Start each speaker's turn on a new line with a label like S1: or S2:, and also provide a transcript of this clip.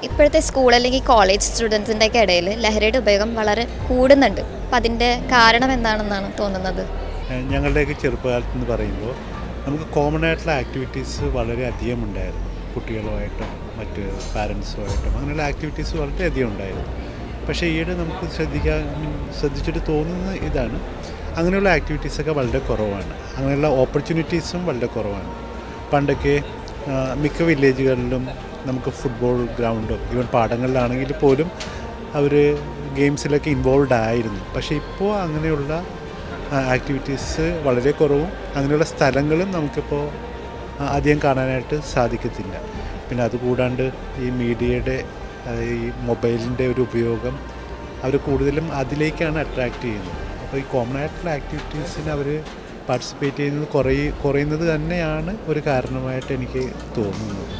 S1: ഇപ്പോഴത്തെ സ്കൂൾ അല്ലെങ്കിൽ കോളേജ് സ്റ്റുഡൻസിൻ്റെയൊക്കെ ഇടയിൽ ലഹരിയുടെ ഉപയോഗം വളരെ കൂടുന്നുണ്ട്. അപ്പം അതിൻ്റെ കാരണം എന്താണെന്നാണ് തോന്നുന്നത്?
S2: ഞങ്ങളുടെയൊക്കെ ചെറുപ്പകാലത്ത് എന്ന് പറയുമ്പോൾ നമുക്ക് കോമൺ ആയിട്ടുള്ള ആക്ടിവിറ്റീസ് വളരെ അധികം ഉണ്ടായിരുന്നു. കുട്ടികളുമായിട്ടും മറ്റ് പാരൻസുമായിട്ടും അങ്ങനെയുള്ള ആക്ടിവിറ്റീസ് വളരെയധികം ഉണ്ടായിരുന്നു. പക്ഷേ ഈയിടെ നമുക്ക് ശ്രദ്ധിച്ചിട്ട് തോന്നുന്ന ഇതാണ്, അങ്ങനെയുള്ള ആക്ടിവിറ്റീസൊക്കെ വളരെ കുറവാണ്. അങ്ങനെയുള്ള ഓപ്പർച്യൂണിറ്റീസും വളരെ കുറവാണ്. പണ്ടൊക്കെ മിക്ക വില്ലേജുകളിലും നമുക്ക് ഫുട്ബോൾ ഗ്രൗണ്ടും ഈവൻ പാടങ്ങളിലാണെങ്കിൽ പോലും അവർ ഗെയിംസിലൊക്കെ ഇൻവോൾവ് ആയിരുന്നു. പക്ഷേ ഇപ്പോൾ അങ്ങനെയുള്ള ആക്ടിവിറ്റീസ് വളരെ കുറവും അങ്ങനെയുള്ള സ്ഥലങ്ങളും നമുക്കിപ്പോൾ അധികം കാണാനായിട്ട് സാധിക്കത്തില്ല. പിന്നെ അതുകൂടാണ്ട് ഈ മീഡിയയുടെ ഈ മൊബൈലിൻ്റെ ഒരു ഉപയോഗം അവർ കൂടുതലും അതിലേക്കാണ് അട്രാക്റ്റ് ചെയ്യുന്നത്. അപ്പോൾ ഈ കോമൺ ആയിട്ടുള്ള ആക്ടിവിറ്റീസിന് അവർ പാർട്ടിസിപ്പേറ്റ് ചെയ്യുന്നത് കുറയുന്നത് തന്നെയാണ് ഒരു കാരണമായിട്ട് എനിക്ക് തോന്നുന്നത്.